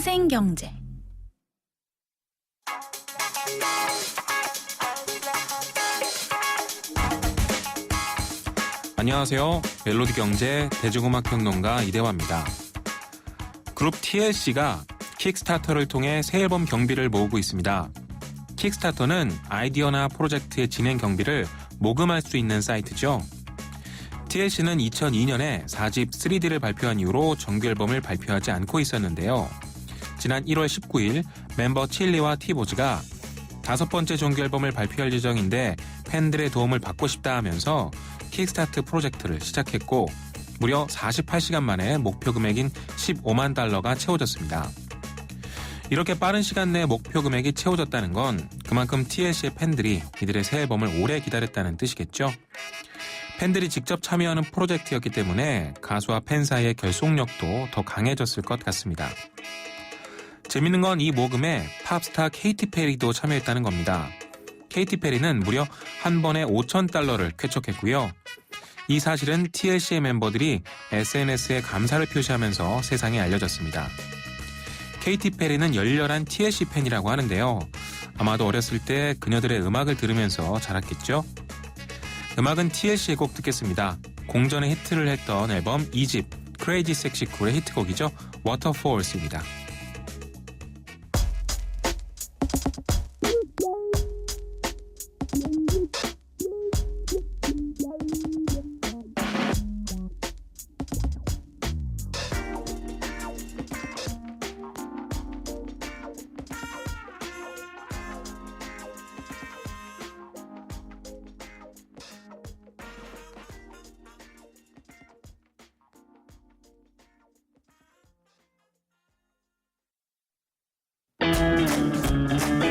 생생경제. 안녕하세요. 멜로디 경제 대중음악 평론가 이대화입니다. 그룹 TLC가 킥스타터를 통해 새 앨범 경비를 모으고 있습니다. 킥스타터는 아이디어나 프로젝트의 진행 경비를 모금할 수 있는 사이트죠. TLC는 2002년에 4집 3D를 발표한 이후로 정규 앨범을 발표하지 않고 있었는데요. 지난 1월 19일 멤버 칠리와 티보즈가 5번째 정규 앨범을 발표할 예정인데 팬들의 도움을 받고 싶다 하면서 킥스타트 프로젝트를 시작했고 무려 48시간 만에 목표 금액인 15만 달러가 채워졌습니다. 이렇게 빠른 시간 내에 목표 금액이 채워졌다는 건 그만큼 TLC의 팬들이 이들의 새 앨범을 오래 기다렸다는 뜻이겠죠. 팬들이 직접 참여하는 프로젝트였기 때문에 가수와 팬 사이의 결속력도 더 강해졌을 것 같습니다. 재밌는 건 이 모금에 팝스타 케이티 페리도 참여했다는 겁니다. 케이티 페리는 무려 한 번에 5,000달러를 쾌척했고요. 이 사실은 TLC의 멤버들이 SNS에 감사를 표시하면서 세상에 알려졌습니다. 케이티 페리는 열렬한 TLC 팬이라고 하는데요. 아마도 어렸을 때 그녀들의 음악을 들으면서 자랐겠죠? 음악은 TLC의 곡 듣겠습니다. 공전의 히트를 했던 앨범 2집 Crazy Sexy Cool의 히트곡이죠. Waterfalls입니다.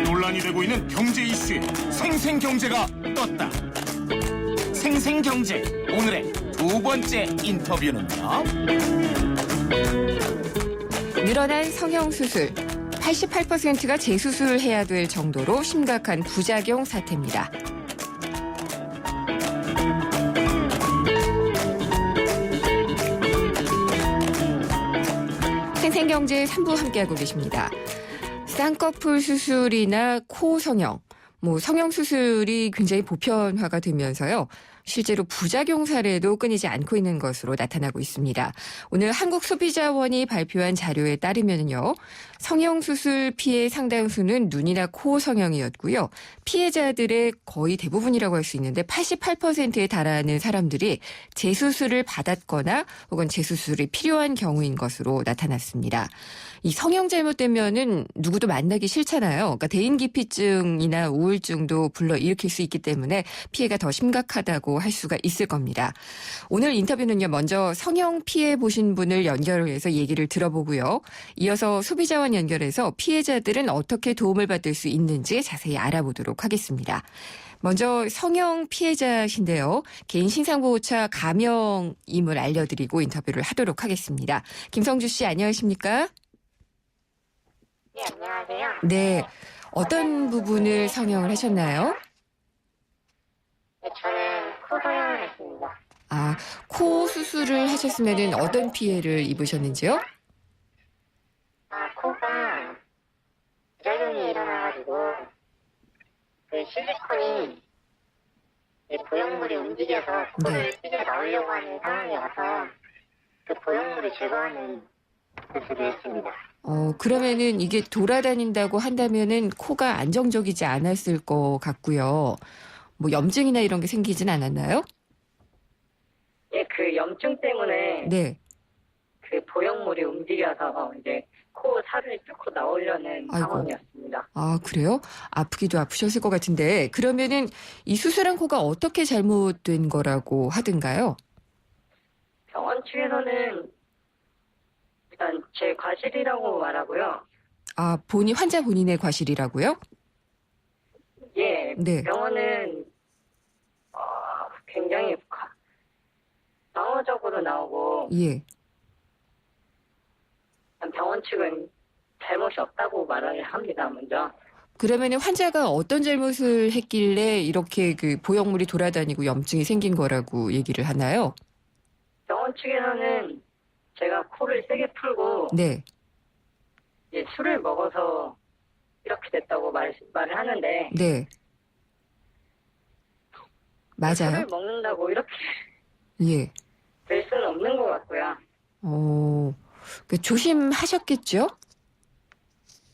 논란이 되고 있는 경제 이슈에 생생경제가 떴다. 생생경제 오늘의 두 번째 인터뷰는요. 늘어난 성형수술. 88%가 재수술해야 될 정도로 심각한 부작용 사태입니다. 생생경제 3부 함께하고 계십니다. 쌍꺼풀 수술이나 코 성형, 성형 수술이 굉장히 보편화가 되면서요. 실제로 부작용 사례도 끊이지 않고 있는 것으로 나타나고 있습니다. 오늘 한국소비자원이 발표한 자료에 따르면요. 성형수술 피해 상당수는 눈이나 코 성형이었고요. 피해자들의 거의 대부분이라고 할 수 있는데 88%에 달하는 사람들이 재수술을 받았거나 혹은 재수술이 필요한 경우인 것으로 나타났습니다. 이 성형 잘못되면은 누구도 만나기 싫잖아요. 그러니까 대인기피증이나 우울증도 불러일으킬 수 있기 때문에 피해가 더 심각하다고 할 수가 있을 겁니다. 오늘 인터뷰는요. 먼저 성형 피해 보신 분을 연결해서 얘기를 들어보고요. 이어서 소비자원 연결해서 피해자들은 어떻게 도움을 받을 수 있는지 자세히 알아보도록 하겠습니다. 먼저 성형 피해자신데요. 개인 신상보호차 가명임을 알려드리고 인터뷰를 하도록 하겠습니다. 김성주 씨 안녕하십니까? 네, 안녕하세요. 네. 어떤 부분을 성형을 하셨나요? 네, 저는 코 성형을 했습니다. 아, 코 수술을 하셨으면 어떤 피해를 입으셨는지요? 코가 부작용이 일어나가지고 그 실리콘이 보형물이 움직여서 코를 찢어 나오려고 하는 상황이 와서 그 보형물을 제거하는 수술을 했습니다. 그러면은 이게 돌아다닌다고 한다면은 코가 안정적이지 않았을 것 같고요. 염증이나 이런 게 생기진 않았나요? 예, 그 염증 때문에 네. 그 보형물이 움직여서 이제 코 살을 뚫고 나오려는 아이고. 상황이었습니다. 아, 그래요? 아프기도 아프셨을 것 같은데 그러면은 이 수술한 코가 어떻게 잘못된 거라고 하던가요? 병원 측에서는 일단 제 과실이라고 말하고요. 아, 환자 본인의 과실이라고요? 예, 네. 병원은 굉장히 방어적으로 나오고 예. 병원 측은 잘못이 없다고 말을 합니다. 먼저. 그러면은 환자가 어떤 잘못을 했길래 이렇게 그 보형물이 돌아다니고 염증이 생긴 거라고 얘기를 하나요? 병원 측에서는 제가 코를 세게 풀고 네. 이제 술을 먹어서 이렇게 됐다고 말을 하는데 네. 맞아요. 술을 먹는다고 이렇게 예. 될 수는 없는 것 같고요. 조심하셨겠죠?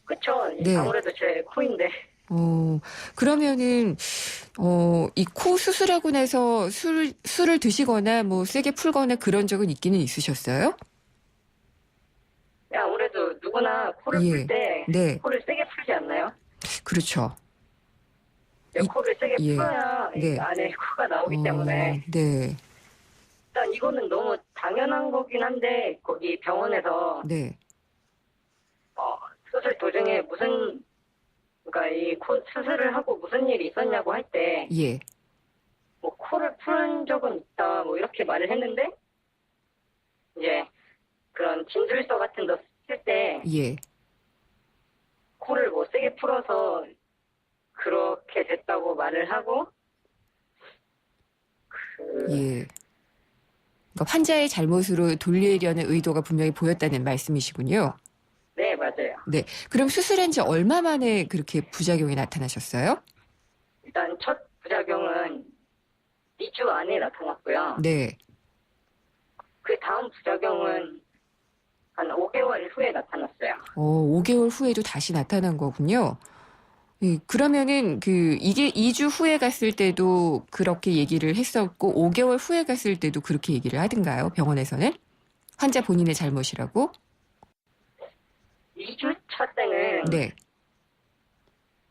그쵸? 네. 아무래도 제 코인데 그러면은, 이 코 수술하고 나서 술을 드시거나 뭐 세게 풀거나 그런 적은 있기는 있으셨어요? 아무래도 누구나 코를 예. 풀 때 네. 코를 세게 풀지 않나요? 그렇죠. 코를 세게 예. 풀어야 이 네. 안에 코가 나오기 때문에 네. 일단 이거는 너무 당연한 거긴 한데 거기 병원에서 네. 수술 도중에 그러니까 이 코 수술을 하고 무슨 일이 있었냐고 할 때 예. 뭐 코를 푸는 적은 있다 뭐 이렇게 말을 했는데 이제 그런 진술서 같은 거 쓸 때 예. 코를 뭐 세게 풀어서 그렇게 됐다고 말을 하고 예. 그러니까 환자의 잘못으로 돌리려는 의도가 분명히 보였다는 말씀이시군요. 네, 맞아요. 네. 그럼 수술한 지 얼마 만에 그렇게 부작용이 나타나셨어요? 일단 첫 부작용은 2주 안에 나타났고요. 네. 그 다음 부작용은 한 5개월 후에 나타났어요. 5개월 후에도 다시 나타난 거군요. 예, 그러면은 이게 2주 후에 갔을 때도 그렇게 얘기를 했었고 5개월 후에 갔을 때도 그렇게 얘기를 하던가요? 병원에서는? 환자 본인의 잘못이라고? 2주 차 때는 네.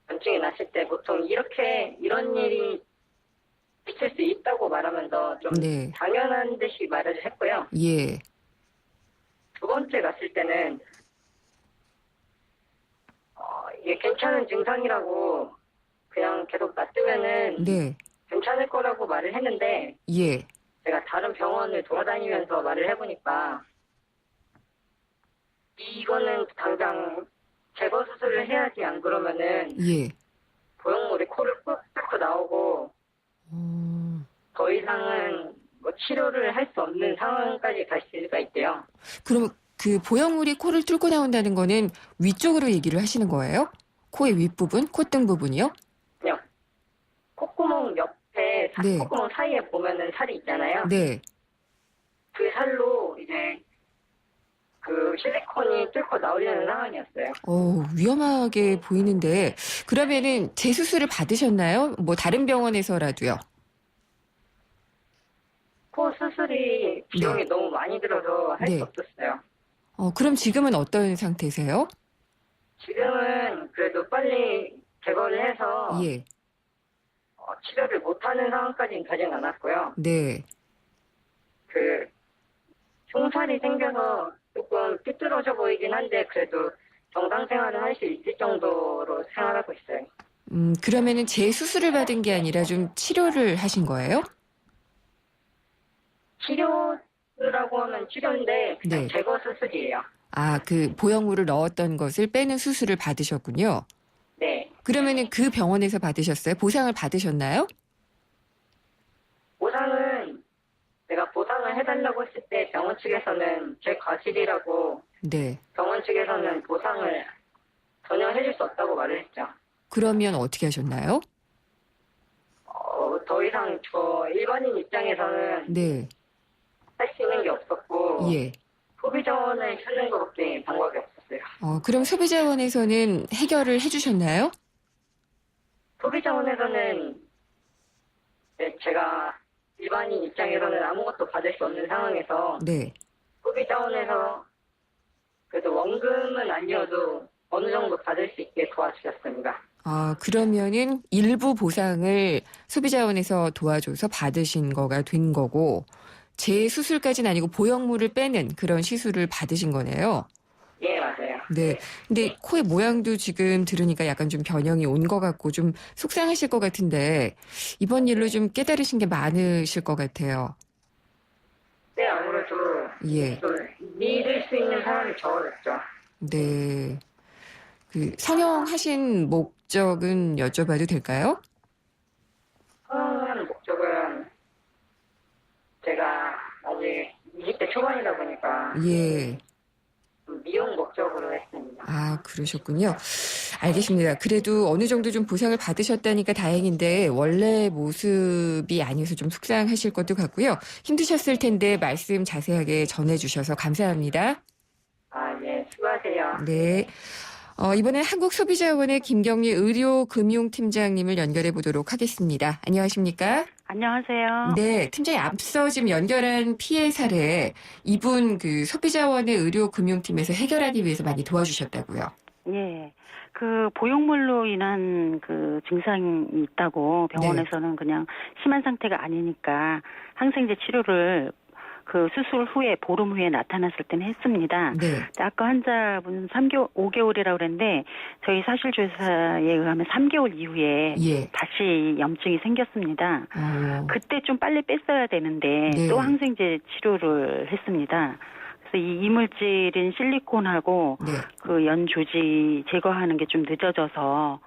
염증이 났을 때 보통 이런 일이 있을 수 있다고 말하면서 좀 네. 당연한 듯이 말을 했고요. 예. 두 번째 갔을 때는 이게 괜찮은 증상이라고 그냥 계속 놔두면은 네. 괜찮을 거라고 말을 했는데 예. 제가 다른 병원을 돌아다니면서 말을 해보니까 이거는 당장 제거 수술을 해야지 안 그러면은 예. 보형물이 코를 꾹 뚫고 나오고 더 이상은 뭐 치료를 할 수 없는 상황까지 갈 수가 있대요. 그럼 그 보형물이 코를 뚫고 나온다는 거는 위쪽으로 얘기를 하시는 거예요? 코의 윗부분, 콧등 부분이요? 그냥 콧구멍 옆에 네. 콧구멍 사이에 보면은 살이 있잖아요. 네. 그 살로 이제 그 실리콘이 뚫고 나오려는 상황이었어요. 위험하게 보이는데 그러면은 재수술을 받으셨나요? 뭐 다른 병원에서라도요? 코 수술이 비용이 네. 너무 많이 들어서 할 네. 수 없었어요. 그럼 지금은 어떤 상태세요? 지금은 그래도 빨리 제거를 해서 예. 치료를 못하는 상황까지는 가진 않았고요. 네. 그 흉살이 생겨서 조금 삐뚤어져 보이긴 한데 그래도 정상 생활을 할 수 있을 정도로 생활하고 있어요. 그러면은 재수술을 받은 게 아니라 좀 치료를 하신 거예요? 치료라고 하면 치료인데 그냥 네. 제거 수술이에요. 그 보형물을 넣었던 것을 빼는 수술을 받으셨군요. 네. 그러면은 그 병원에서 받으셨어요? 보상을 받으셨나요? 보상은 내가 보상을 해달라고 했을 때 병원 측에서는 제 과실이라고 네. 병원 측에서는 보상을 전혀 해줄 수 없다고 말을 했죠. 그러면 어떻게 하셨나요? 더 이상 저 일반인 입장에서는 네. 할 수 있는 게 없었고 예. 소비자원을 찾는 것밖에 방법이 없었어요. 그럼 소비자원에서는 해결을 해주셨나요? 소비자원에서는 제가 일반인 입장에서는 아무것도 받을 수 없는 상황에서 네. 소비자원에서 그래도 원금은 아니어도 어느 정도 받을 수 있게 도와주셨습니다. 그러면은 일부 보상을 소비자원에서 도와줘서 받으신 거가 된 거고, 재수술까지는 아니고 보형물을 빼는 그런 시술을 받으신 거네요. 예, 맞아요. 네. 근데 코의 모양도 지금 들으니까 약간 좀 변형이 온 것 같고 좀 속상하실 것 같은데, 이번 일로 좀 깨달으신 게 많으실 것 같아요. 네, 아무래도 예. 또 믿을 수 있는 사람이 적어졌죠. 네. 성형하신 목적은 여쭤봐도 될까요? 성형하는 목적은 제가 아직 20대 초반이다 보니까 예. 미용 목적으로 했습니다. 아, 그러셨군요. 알겠습니다. 그래도 어느 정도 좀 보상을 받으셨다니까 다행인데 원래 모습이 아니어서 좀 속상하실 것도 같고요. 힘드셨을 텐데 말씀 자세하게 전해주셔서 감사합니다. 아, 예, 수고하세요. 네. 이번엔 한국소비자원의 김경리 의료금융팀장님을 연결해 보도록 하겠습니다. 안녕하십니까? 안녕하세요. 네, 팀장님 앞서 지금 연결한 피해 사례 이분 그 소비자원의 의료금융팀에서 해결하기 위해서 많이 도와주셨다고요. 예. 그 보형물로 인한 그 증상이 있다고 병원에서는 그냥 심한 상태가 아니니까 항생제 치료를 그 수술 후에 보름 후에 나타났을 때는 했습니다. 네. 아까 환자분 5개월이라고 그랬는데 저희 사실조사에 의하면 3개월 이후에 예. 다시 염증이 생겼습니다. 그때 좀 빨리 뺐어야 되는데 네. 또 항생제 치료를 했습니다. 그래서 이 이물질인 실리콘하고 네. 그 연조지 제거하는 게 좀 늦어져서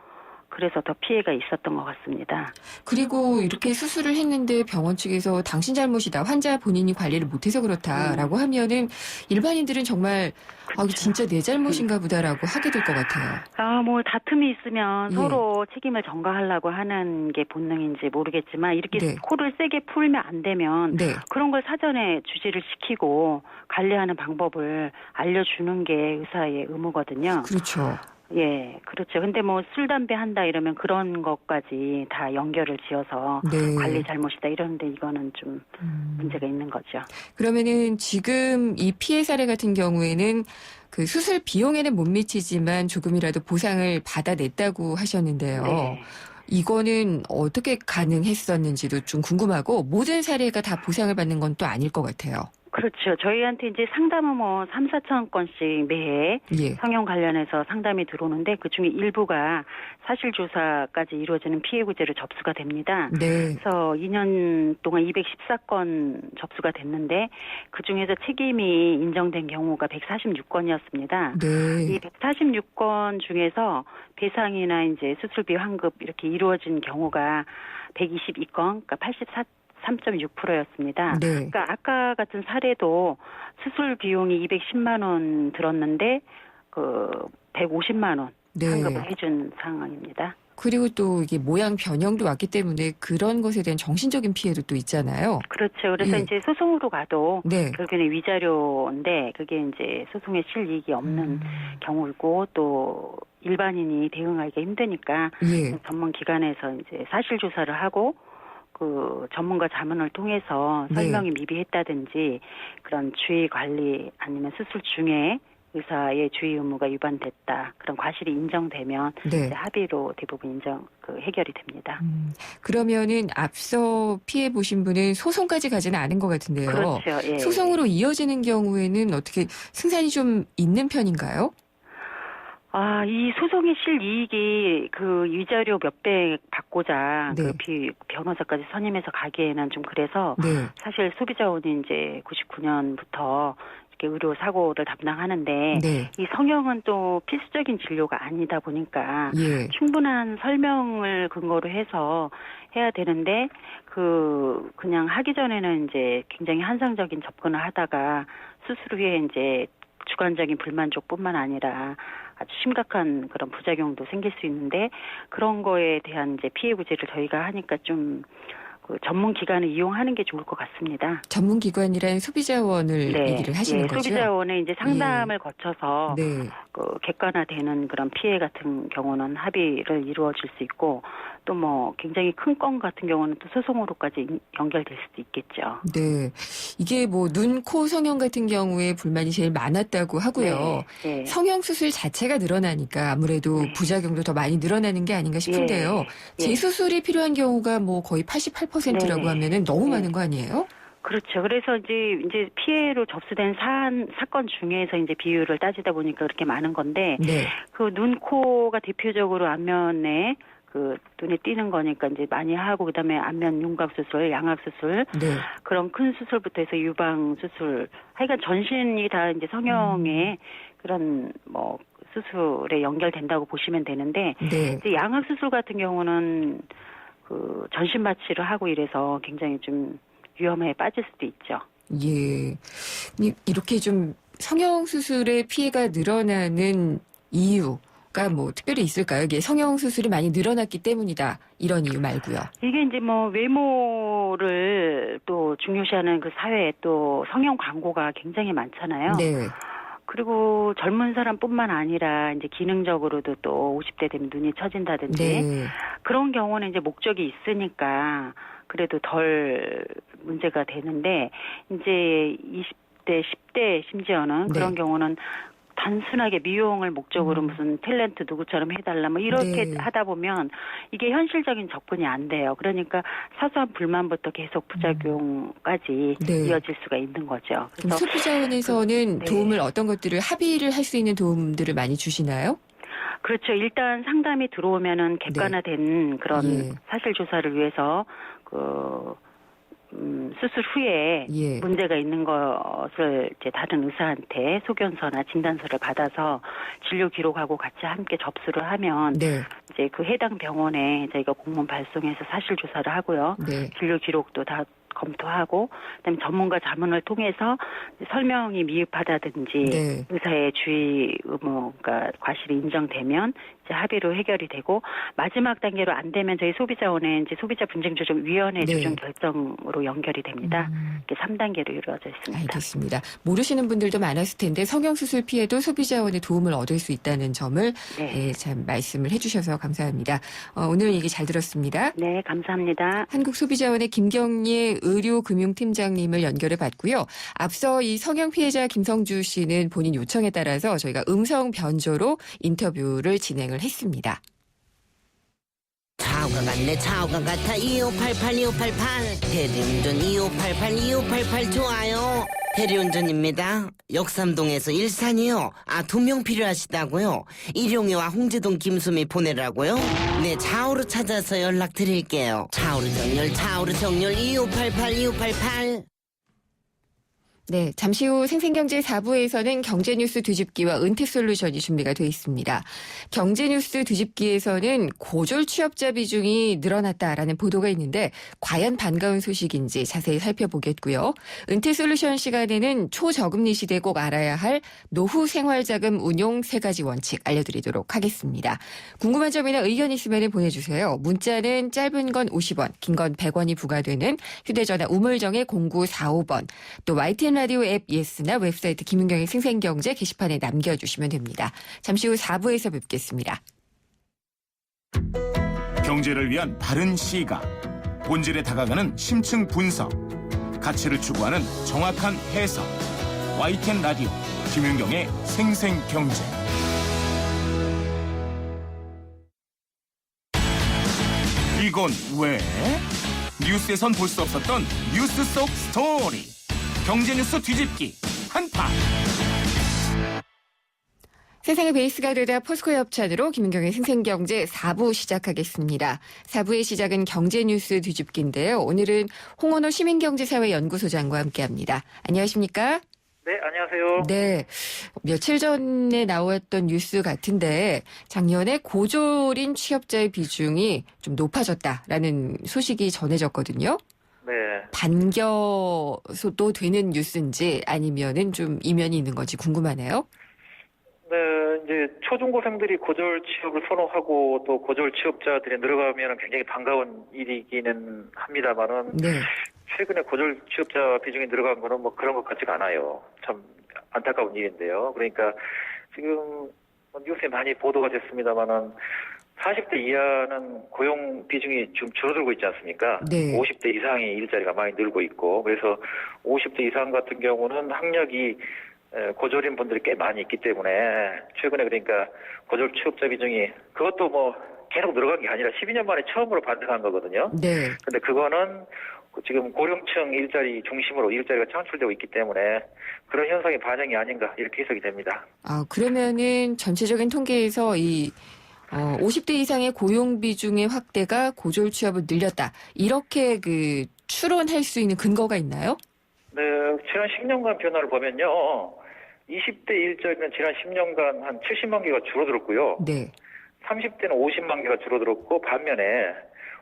그래서 더 피해가 있었던 것 같습니다. 그리고 이렇게 수술을 했는데 병원 측에서 당신 잘못이다. 환자 본인이 관리를 못해서 그렇다라고 하면은 일반인들은 정말 아, 이거 진짜 내 잘못인가 보다라고 하게 될 것 같아요. 아, 뭐 다툼이 있으면 예. 서로 책임을 전가하려고 하는 게 본능인지 모르겠지만 이렇게 네. 코를 세게 풀면 안 되면 네. 그런 걸 사전에 주지를 시키고 관리하는 방법을 알려주는 게 의사의 의무거든요. 그렇죠. 예, 그렇죠. 근데 뭐 술, 담배 한다 이러면 그런 것까지 다 연결을 지어서 네. 관리 잘못이다 이러는데 이거는 좀 문제가 있는 거죠. 그러면은 지금 이 피해 사례 같은 경우에는 그 수술 비용에는 못 미치지만 조금이라도 보상을 받아냈다고 하셨는데요. 네. 이거는 어떻게 가능했었는지도 좀 궁금하고 모든 사례가 다 보상을 받는 건 또 아닐 것 같아요. 그렇죠. 저희한테 이제 상담은 뭐 3, 4천 건씩 매해 예. 성형 관련해서 상담이 들어오는데 그중에 일부가 사실조사까지 이루어지는 피해구제로 접수가 됩니다. 네. 그래서 2년 동안 214건 접수가 됐는데 그중에서 책임이 인정된 경우가 146건이었습니다. 네. 이 146건 중에서 배상이나 이제 수술비 환급 이렇게 이루어진 경우가 122건, 그러니까 83.6%였습니다. 네. 그러니까 아까 같은 사례도 수술 비용이 210만 원 들었는데 그 150만 원 네. 환급을 해준 상황입니다. 그리고 또 이게 모양 변형도 왔기 때문에 그런 것에 대한 정신적인 피해도 또 있잖아요. 그렇죠. 그래서 예. 이제 소송으로 가도 네. 결국에는 위자료인데 그게 이제 소송에 실이익이 없는 경우이고 또 일반인이 대응하기가 힘드니까 예. 전문 기관에서 이제 사실 조사를 하고 그 전문가 자문을 통해서 네. 설명이 미비했다든지 그런 주의 관리 아니면 수술 중에 의사의 주의 의무가 위반됐다 그런 과실이 인정되면 네. 이제 합의로 대부분 해결이 됩니다. 그러면은 앞서 피해 보신 분은 소송까지 가지는 않은 것 같은데요. 그렇죠. 예. 소송으로 이어지는 경우에는 어떻게 승산이 좀 있는 편인가요? 아, 이 소송의 실이익이 그 위자료 몇백 받고자 네. 그 변호사까지 선임해서 가기에는 좀 그래서 네. 사실 소비자원이 이제 99년부터 이렇게 의료 사고를 담당하는데 네. 이 성형은 또 필수적인 진료가 아니다 보니까 예. 충분한 설명을 근거로 해서 해야 되는데 그냥 하기 전에는 이제 굉장히 환상적인 접근을 하다가 수술 후에 이제 주관적인 불만족뿐만 아니라 아주 심각한 그런 부작용도 생길 수 있는데 그런 거에 대한 이제 피해 구제를 저희가 하니까 좀 그 전문 기관을 이용하는 게 좋을 것 같습니다. 전문 기관이란 소비자원을 얘기를 하시는 거죠? 소비자원에 이제 상담을 거쳐서 네. 그 객관화되는 그런 피해 같은 경우는 합의를 이루어질 수 있고 또 뭐 굉장히 큰 건 같은 경우는 또 소송으로까지 연결될 수도 있겠죠. 네. 이게 뭐 눈, 코 성형 같은 경우에 불만이 제일 많았다고 하고요. 네. 성형 수술 자체가 늘어나니까 아무래도 네. 부작용도 더 많이 늘어나는 게 아닌가 싶은데요. 예. 재수술이 필요한 경우가 뭐 거의 88%라고 네. 하면은 너무 네. 많은 거 아니에요? 그렇죠. 그래서 이제 피해로 접수된 사건 중에서 이제 비율을 따지다 보니까 그렇게 많은 건데 네. 그 눈, 코가 대표적으로 안면에 그 눈에 띄는 거니까 이제 많이 하고 그다음에 안면 윤곽 수술, 양악 수술 네. 그런 큰 수술부터 해서 유방 수술 하여간 전신이 다 이제 성형에 그런 뭐 수술에 연결된다고 보시면 되는데 네. 이제 양악 수술 같은 경우는 그 전신 마취를 하고 이래서 굉장히 좀 위험에 빠질 수도 있죠. 예. 이렇게 좀 성형 수술의 피해가 늘어나는 이유가 뭐 특별히 있을까요? 이게 성형 수술이 많이 늘어났기 때문이다. 이런 이유 말고요. 이게 이제 뭐 외모를 또 중요시하는 그 사회에 또 성형 광고가 굉장히 많잖아요. 네. 그리고 젊은 사람뿐만 아니라 이제 기능적으로도 또 50대 되면 눈이 처진다든지 네. 그런 경우는 이제 목적이 있으니까 그래도 덜 문제가 되는데 이제 20대, 10대 심지어는 네. 그런 경우는 단순하게 미용을 목적으로 무슨 탤런트 누구처럼 해달라 뭐 이렇게 네. 하다 보면 이게 현실적인 접근이 안 돼요. 그러니까 사소한 불만부터 계속 부작용까지 네. 이어질 수가 있는 거죠. 그럼 소비자원에서는 네. 도움을 어떤 것들을 합의를 할 수 있는 도움들을 많이 주시나요? 그렇죠. 일단 상담이 들어오면은 객관화된 그런 예. 사실 조사를 위해서 수술 후에 예. 문제가 있는 것을 이제 다른 의사한테 소견서나 진단서를 받아서 진료 기록하고 같이 함께 접수를 하면 네. 이제 그 해당 병원에 저희가 공문 발송해서 사실 조사를 하고요. 네. 진료 기록도 다 검토하고 그다음에 전문가 자문을 통해서 설명이 미흡하다든지 네. 의사의 주의 의무가 과실이 인정되면 이제 합의로 해결이 되고 마지막 단계로 안 되면 저희 소비자원에 이제 소비자 분쟁 조정 위원회 네. 조정 결정으로 연결이 됩니다. 이렇게 3단계로 이루어져 있습니다. 알겠습니다. 모르시는 분들도 많았을 텐데 성형수술 피해도 소비자원의 도움을 얻을 수 있다는 점을 네. 예, 참 말씀을 해주셔서 감사합니다. 오늘 얘기 잘 들었습니다. 네, 감사합니다. 한국소비자원의 김경예 의료금융팀장님을 연결해 봤고요. 앞서 이 성형 피해자 김성주 씨는 본인 요청에 따라서 저희가 음성 변조로 인터뷰를 진행을 했습니다. 차우가 같네 차우가 같아 2588 2588 대리운전 2588 2588 좋아요. 대리운전입니다. 역삼동에서 일산이요. 2명 필요하시다고요? 일용이와 홍제동 김수미 보내라고요? 네, 차우로 찾아서 연락드릴게요. 차우로 정렬 2588 2588. 네, 잠시 후 생생경제 4부에서는 경제뉴스 뒤집기와 은퇴솔루션이 준비가 되어 있습니다. 경제뉴스 뒤집기에서는 고졸 취업자 비중이 늘어났다라는 보도가 있는데 과연 반가운 소식인지 자세히 살펴보겠고요. 은퇴솔루션 시간에는 초저금리 시대에 꼭 알아야 할 노후 생활자금 운용 3가지 원칙 알려드리도록 하겠습니다. 궁금한 점이나 의견 있으면 보내주세요. 문자는 짧은 건 50원, 긴 건 100원이 부과되는 휴대전화 우물정의 0945번, 또 YTN 라디오 앱 예스나 웹사이트 김은경의 생생경제 게시판에 남겨주시면 됩니다. 잠시 후 4부에서 뵙겠습니다. 경제를 위한 바른 시각, 본질에 다가가는 심층 분석, 가치를 추구하는 정확한 해석. YTN 라디오 김윤경의 생생경제. 이건 왜? 뉴스에선 볼 수 없었던 뉴스 속 스토리. 경제뉴스 뒤집기 한파. 세상의 베이스가 되다 포스코 협찬으로 김은경의 생생경제 4부 시작하겠습니다. 4부의 시작은 경제뉴스 뒤집기인데요. 오늘은 홍원호 시민경제사회연구소장과 함께합니다. 안녕하십니까? 네, 안녕하세요. 네, 며칠 전에 나왔던 뉴스 같은데 작년에 고졸인 취업자의 비중이 좀 높아졌다라는 소식이 전해졌거든요. 네. 반겨도 되는 뉴스인지 아니면은 좀 이면이 있는 건지 궁금하네요. 네, 이제 초중고생들이 고졸 취업을 선호하고 또 고졸 취업자들이 늘어가면 굉장히 반가운 일이기는 합니다만은 네. 최근에 고졸 취업자 비중이 늘어간 거는 뭐 그런 것 같지가 않아요. 참 안타까운 일인데요. 그러니까 지금 뉴스에 많이 보도가 됐습니다만은 40대 이하는 고용 비중이 좀 줄어들고 있지 않습니까? 네. 50대 이상의 일자리가 많이 늘고 있고 그래서 50대 이상 같은 경우는 학력이 고졸인 분들이 꽤 많이 있기 때문에 최근에 그러니까 고졸 취업자 비중이 그것도 뭐 계속 늘어간 게 아니라 12년 만에 처음으로 반등한 거거든요. 네. 근데 그거는 지금 고령층 일자리 중심으로 일자리가 창출되고 있기 때문에 그런 현상이 반영이 아닌가 이렇게 해석이 됩니다. 아, 그러면은 전체적인 통계에서 이 50대 이상의 고용 비중의 확대가 고졸 취업을 늘렸다. 이렇게 그 추론할 수 있는 근거가 있나요? 네, 지난 10년간 변화를 보면요. 20대 일자리는 지난 10년간 한 70만 개가 줄어들었고요. 네. 30대는 50만 개가 줄어들었고 반면에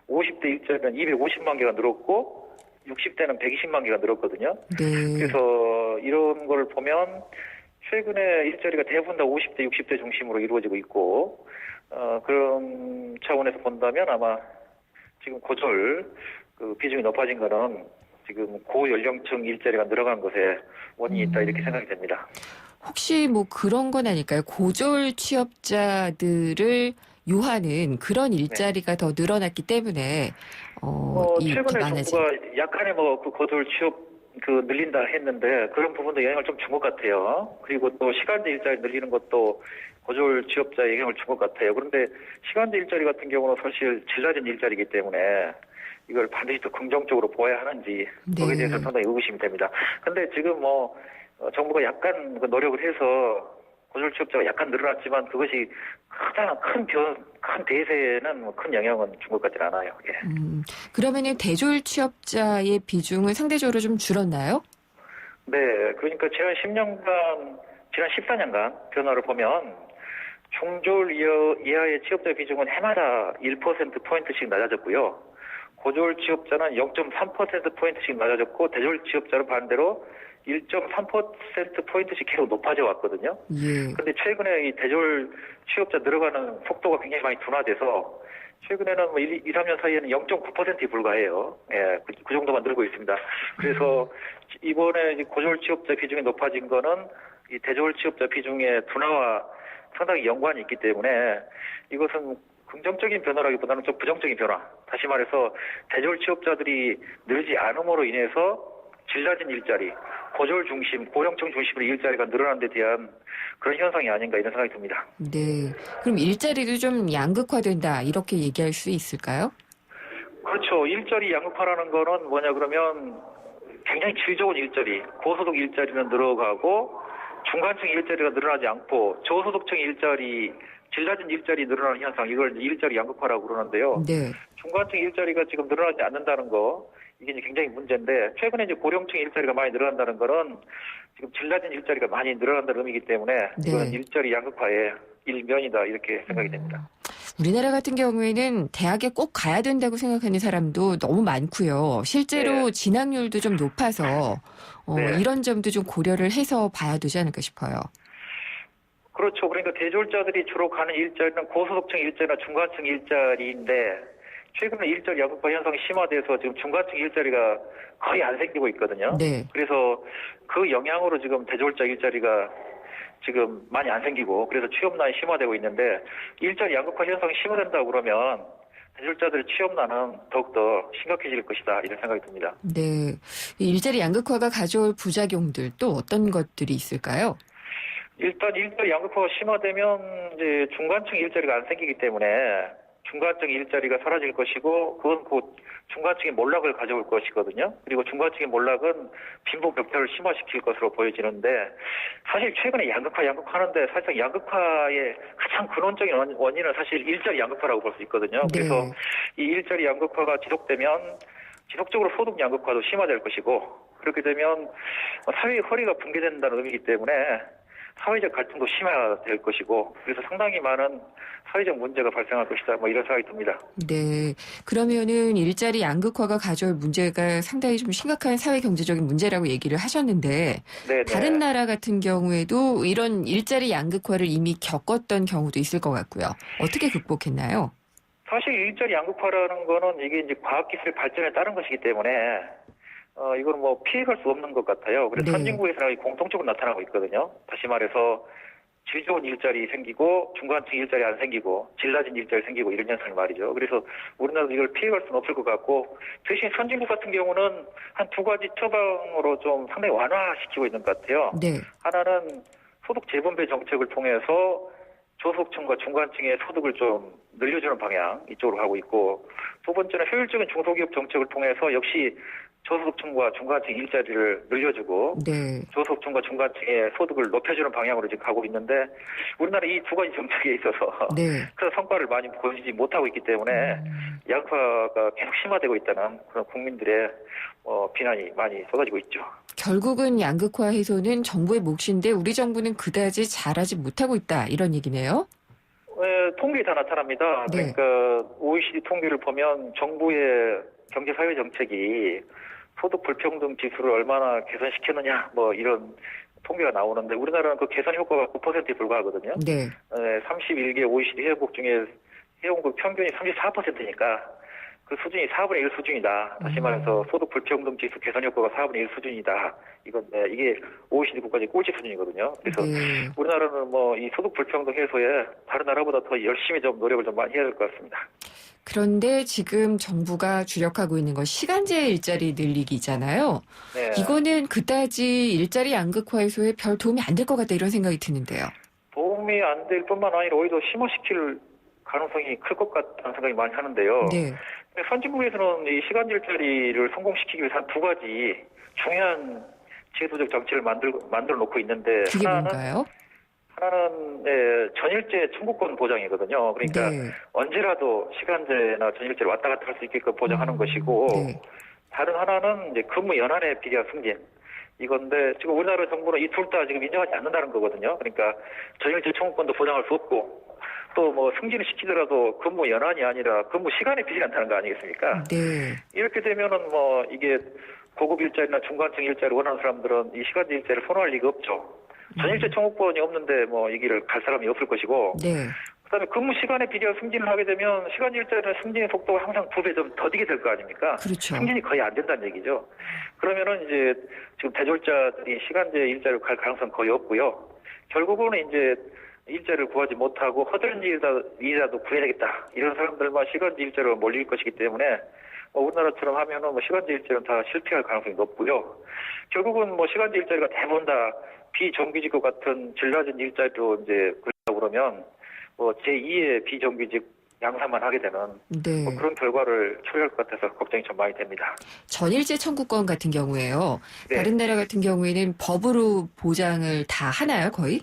50대 일자리는 250만 개가 늘었고 60대는 120만 개가 늘었거든요. 네. 그래서 이런 걸 보면 최근에 일자리가 대부분 다 50대, 60대 중심으로 이루어지고 있고, 그런 차원에서 본다면 아마 지금 고졸 그 비중이 높아진 거는 지금 고연령층 일자리가 늘어간 것에 원인이 있다 이렇게 생각이 됩니다. 혹시 뭐 그런 건 아닐까요? 고졸 취업자들을 요하는 그런 일자리가 더 늘어났기 때문에 최근에 많아진. 정부가 약간의 그 고졸 취업 늘린다 했는데 그런 부분도 영향을 좀 준 것 같아요. 그리고 또 시간제 일자리 늘리는 것도 고졸 취업자에 영향을 준 것 같아요. 그런데 시간제 일자리 같은 경우는 사실 질 낮은 일자리이기 때문에 이걸 반드시 더 긍정적으로 보아야 하는지 거기에 대해서 상당히 의구심이 됩니다. 근데 지금 정부가 약간 노력을 해서 고졸 취업자가 약간 늘어났지만 그것이 가장 큰 대세에는 큰 영향은 준 것 같지 않아요. 예. 그러면은 대졸 취업자의 비중은 상대적으로 좀 줄었나요? 네, 그러니까 지난 14년간 변화를 보면 중졸 이하의 취업자 비중은 해마다 1%포인트씩 낮아졌고요. 고졸 취업자는 0.3%포인트씩 낮아졌고 대졸 취업자는 반대로 1.3%포인트씩 계속 높아져 왔거든요. 예. 근데 최근에 이 대졸 취업자 늘어가는 속도가 굉장히 많이 둔화돼서 최근에는 1, 3년 사이에는 0.9%에 불과해요. 예, 그 정도만 늘고 있습니다. 그래서 이번에 고졸 취업자 비중이 높아진 거는 이 대졸 취업자 비중의 둔화와 상당히 연관이 있기 때문에 이것은 긍정적인 변화라기보다는 좀 부정적인 변화. 다시 말해서 대졸 취업자들이 늘지 않음으로 인해서 질 낮은 일자리, 고졸 중심, 고령층 중심으로 일자리가 늘어난 데 대한 그런 현상이 아닌가 이런 생각이 듭니다. 네. 그럼 일자리도 좀 양극화된다 이렇게 얘기할 수 있을까요? 그렇죠. 일자리 양극화라는 거는 뭐냐 그러면 굉장히 질 좋은 일자리, 고소득 일자리는 늘어가고 중간층 일자리가 늘어나지 않고 저소득층 일자리, 질 낮은 일자리 늘어나는 현상, 이걸 일자리 양극화라고 그러는데요. 네. 중간층 일자리가 지금 늘어나지 않는다는 거, 이게 이제 굉장히 문제인데, 최근에 이제 고령층 일자리가 많이 늘어난다는 거는 지금 질 낮은 일자리가 많이 늘어난다는 의미이기 때문에 이건 일자리 양극화의 일면이다 이렇게 생각이 됩니다. 우리나라 같은 경우에는 대학에 꼭 가야 된다고 생각하는 사람도 너무 많고요. 실제로 진학률도 좀 높아서 이런 점도 좀 고려를 해서 봐야 되지 않을까 싶어요. 그렇죠. 그러니까 대졸자들이 주로 가는 일자리는 고소득층 일자리나 중간층 일자리인데 최근에 일자리 양극화 현상이 심화돼서 지금 중간층 일자리가 거의 안 생기고 있거든요. 네. 그래서 그 영향으로 지금 대졸자 일자리가 지금 많이 안 생기고 그래서 취업난이 심화되고 있는데 일자리 양극화 현상이 심화된다고 그러면 대졸자들의 취업난은 더욱더 심각해질 것이다 이런 생각이 듭니다. 네. 이 일자리 양극화가 가져올 부작용들 또 어떤 것들이 있을까요? 일단 일자리 양극화가 심화되면 이제 중간층 일자리가 안 생기기 때문에 중간층 일자리가 사라질 것이고 그건 곧 중간층의 몰락을 가져올 것이거든요. 그리고 중간층의 몰락은 빈부 격차를 심화시킬 것으로 보여지는데 사실 최근에 양극화하는데 사실상 양극화의 가장 근원적인 원인은 사실 일자리 양극화라고 볼 수 있거든요. 네. 그래서 이 일자리 양극화가 지속되면 지속적으로 소득 양극화도 심화될 것이고 그렇게 되면 사회의 허리가 붕괴된다는 의미이기 때문에 사회적 갈등도 심화될 것이고 그래서 상당히 많은 사회적 문제가 발생할 것이다. 이런 생각이 듭니다. 네. 그러면은 일자리 양극화가 가져올 문제가 상당히 좀 심각한 사회 경제적인 문제라고 얘기를 하셨는데 네네. 다른 나라 같은 경우에도 이런 일자리 양극화를 이미 겪었던 경우도 있을 것 같고요. 어떻게 극복했나요? 사실 일자리 양극화라는 거는 이게 이제 과학기술 발전에 따른 것이기 때문에 이건 피해갈 수 없는 것 같아요. 그래서 선진국에서는 공통적으로 나타나고 있거든요. 다시 말해서 질 좋은 일자리 생기고 중간층 일자리 안 생기고 질 낮은 일자리 생기고 이런 현상이 말이죠. 그래서 우리나라도 이걸 피해갈 수는 없을 것 같고 대신 선진국 같은 경우는 한 두 가지 처방으로 좀 상당히 완화시키고 있는 것 같아요. 네. 하나는 소득 재분배 정책을 통해서 저소득층과 중간층의 소득을 좀 늘려주는 방향 이쪽으로 가고 있고 두 번째는 효율적인 중소기업 정책을 통해서 역시 저소득층과 중간층 일자리를 늘려주고 저소득층과 중간층의 소득을 높여주는 방향으로 지금 가고 있는데 우리나라 이 두 가지 정책에 있어서 그 성과를 많이 보이지 못하고 있기 때문에 양극화가 계속 심화되고 있다는 그런 국민들의 비난이 많이 쏟아지고 있죠. 결국은 양극화 해소는 정부의 몫인데 우리 정부는 그다지 잘하지 못하고 있다 이런 얘기네요. 네, 통계에 다 나타납니다. 그러니까 OECD 통계를 보면 정부의 경제사회 정책이 소득 불평등 지수를 얼마나 개선시켰느냐 이런 통계가 나오는데 우리나라는 그 계산 효과가 9%에 불과하거든요. 네. 31개 OECD 회원국 중에 회원국 평균이 34%니까 그 수준이 4분의 1 수준이다. 다시 말해서 소득 불평등 지수 개선 효과가 4분의 1 수준이다. 이게 OECD 국가의 꼴찌 수준이거든요. 그래서 네. 우리나라는 뭐 이 소득 불평등 해소에 다른 나라보다 더 열심히 좀 노력을 좀 많이 해야 될 것 같습니다. 그런데 지금 정부가 주력하고 있는 건 시간제 일자리 늘리기잖아요. 네. 이거는 그다지 일자리 양극화 해소에 별 도움이 안 될 것 같다 이런 생각이 드는데요. 도움이 안 될 뿐만 아니라 오히려 심화시킬 가능성이 클 것 같다는 생각이 많이 하는데요. 네. 선진국에서는 이 시간제 일자리를 성공시키기 위해서 한 두 가지 중요한 제도적 정치를 만들어 놓고 있는데 그게 뭔가요? 하나는 전일제 청구권 보장이거든요. 그러니까 네. 언제라도 시간제나 전일제를 왔다 갔다 할 수 있게끔 보장하는 것이고 네. 다른 하나는 이제 근무 연한의 비리와 승진 이건데 지금 우리나라 정부는 이 둘 다 지금 인정하지 않는다는 거거든요. 그러니까 전일제 청구권도 보장할 수 없고 또 뭐 승진을 시키더라도 근무 연한이 아니라 근무 시간에 비리 난다는 거 아니겠습니까? 네. 이렇게 되면은 뭐 이게 고급 일자리나 중간층 일자리를 원하는 사람들은 이 시간제 일자리를 선호할 리가 없죠. 전일제 청구권이 없는데 뭐 이 길을 갈 사람이 없을 것이고 네. 그다음에 근무 시간에 비례한 승진을 하게 되면 시간제 일자리는 승진의 속도가 항상 2배 좀 더디게 될 거 아닙니까? 그렇죠. 승진이 거의 안 된다는 얘기죠. 그러면은 이제 지금 대졸자들이 시간제 일자리로 갈 가능성 거의 없고요. 결국은 이제 일자리를 구하지 못하고 허드렛 일이라도 구해야겠다. 이런 사람들만 시간제 일자리로 몰릴 것이기 때문에 우리나라처럼 하면은 뭐 시간제 일자리는 다 실패할 가능성이 높고요. 결국은 뭐 시간제 일자리가 대부분 다 비정규직과 같은 질 낮은 일자리로 이제 그러려고 그러면 뭐 제2의 비정규직 양산만 하게 되는 네. 뭐 그런 결과를 초래할 것 같아서 걱정이 좀 많이 됩니다. 전일제 청구권 같은 경우에요. 네. 다른 나라 같은 경우에는 법으로 보장을 다 하나요, 거의?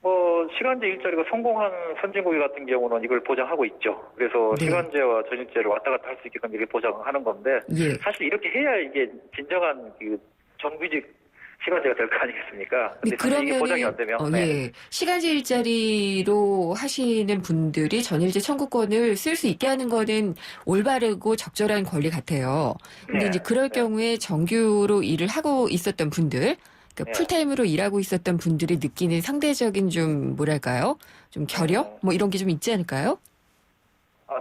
뭐 시간제 일자리가 성공한 선진국 같은 경우는 이걸 보장하고 있죠. 그래서 네. 시간제와 전일제를 왔다 갔다 할 수 있게끔 이렇게 보장하는 건데 예. 사실 이렇게 해야 이게 진정한 그 정규직 시간제가 될 거 아니겠습니까? 근데 사실 이게 보장이 안 되면 예. 시간제 일자리로 하시는 분들이 전일제 청구권을 쓸 수 있게 하는 거는 올바르고 적절한 권리 같아요. 근데 네. 이제 그럴 네. 경우에 정규로 일을 하고 있었던 분들, 그러니까 네. 풀타임으로 일하고 있었던 분들이 느끼는 상대적인 좀 뭐랄까요? 좀 결여? 뭐 이런 게 좀 있지 않을까요?